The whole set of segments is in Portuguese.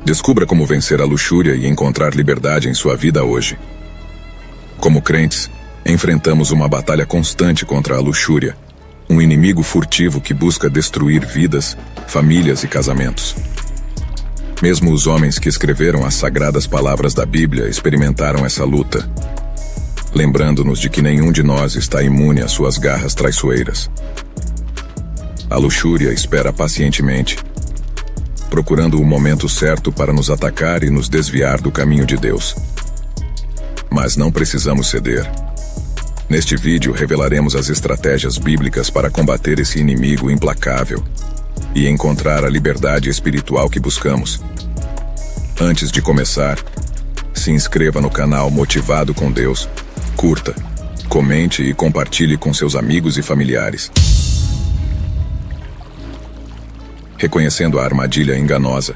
Descubra como vencer a luxúria e encontrar liberdade em sua vida hoje. Como crentes, enfrentamos uma batalha constante contra a luxúria, um inimigo furtivo que busca destruir vidas, famílias e casamentos. Mesmo os homens que escreveram as sagradas palavras da Bíblia experimentaram essa luta, lembrando-nos de que nenhum de nós está imune às suas garras traiçoeiras. A luxúria espera pacientemente, procurando o momento certo para nos atacar e nos desviar do caminho de Deus. Mas não precisamos ceder. Neste vídeo revelaremos as estratégias bíblicas para combater esse inimigo implacável e encontrar a liberdade espiritual que buscamos. Antes de começar, se inscreva no canal Motivado com Deus, curta, comente e compartilhe com seus amigos e familiares. Reconhecendo a armadilha enganosa,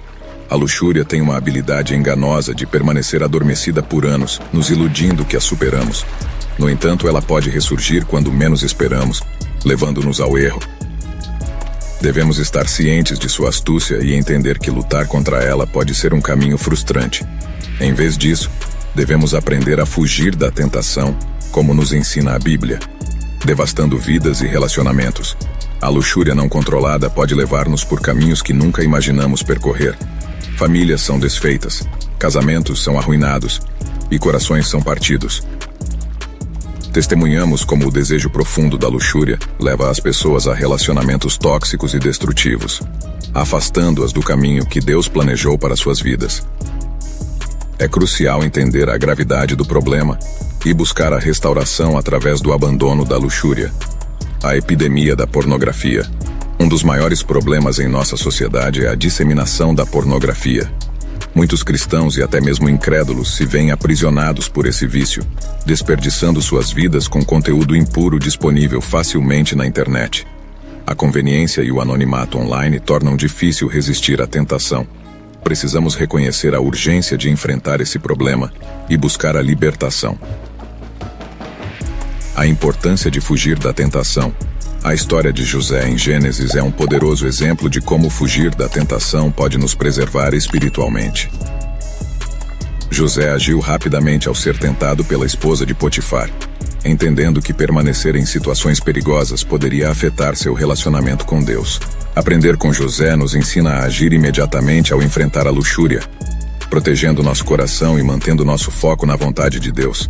a luxúria tem uma habilidade enganosa de permanecer adormecida por anos, nos iludindo que a superamos. No entanto, ela pode ressurgir quando menos esperamos, levando-nos ao erro. Devemos estar cientes de sua astúcia e entender que lutar contra ela pode ser um caminho frustrante. Em vez disso, devemos aprender a fugir da tentação, como nos ensina a Bíblia, devastando vidas e relacionamentos. A luxúria não controlada pode levar-nos por caminhos que nunca imaginamos percorrer. Famílias são desfeitas, casamentos são arruinados e corações são partidos. Testemunhamos como o desejo profundo da luxúria leva as pessoas a relacionamentos tóxicos e destrutivos, afastando-as do caminho que Deus planejou para suas vidas. É crucial entender a gravidade do problema e buscar a restauração através do abandono da luxúria. A epidemia da pornografia. Um dos maiores problemas em nossa sociedade é a disseminação da pornografia. Muitos cristãos e até mesmo incrédulos se veem aprisionados por esse vício, desperdiçando suas vidas com conteúdo impuro disponível facilmente na internet. A conveniência e o anonimato online tornam difícil resistir à tentação. Precisamos reconhecer a urgência de enfrentar esse problema e buscar a libertação. A importância de fugir da tentação. A história de José em Gênesis é um poderoso exemplo de como fugir da tentação pode nos preservar espiritualmente. José agiu rapidamente ao ser tentado pela esposa de Potifar, entendendo que permanecer em situações perigosas poderia afetar seu relacionamento com Deus. Aprender com José nos ensina a agir imediatamente ao enfrentar a luxúria, protegendo nosso coração e mantendo nosso foco na vontade de Deus.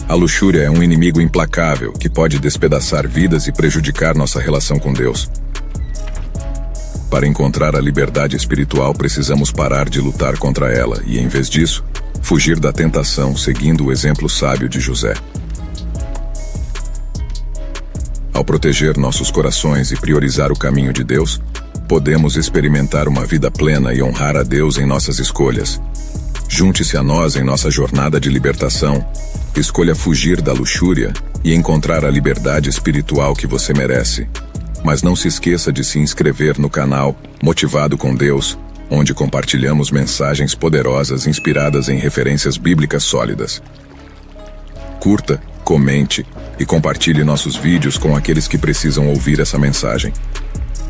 A luxúria é um inimigo implacável que pode despedaçar vidas e prejudicar nossa relação com Deus. Para encontrar a liberdade espiritual, precisamos parar de lutar contra ela e, em vez disso, fugir da tentação, seguindo o exemplo sábio de José. Ao proteger nossos corações e priorizar o caminho de Deus, podemos experimentar uma vida plena e honrar a Deus em nossas escolhas. Junte-se a nós em nossa jornada de libertação. Escolha fugir da luxúria e encontrar a liberdade espiritual que você merece. Mas não se esqueça de se inscrever no canal Motivado com Deus, onde compartilhamos mensagens poderosas inspiradas em referências bíblicas sólidas. Curta, comente e compartilhe nossos vídeos com aqueles que precisam ouvir essa mensagem.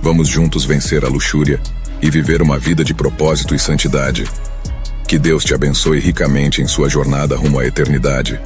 Vamos juntos vencer a luxúria e viver uma vida de propósito e santidade. Que Deus te abençoe ricamente em sua jornada rumo à eternidade.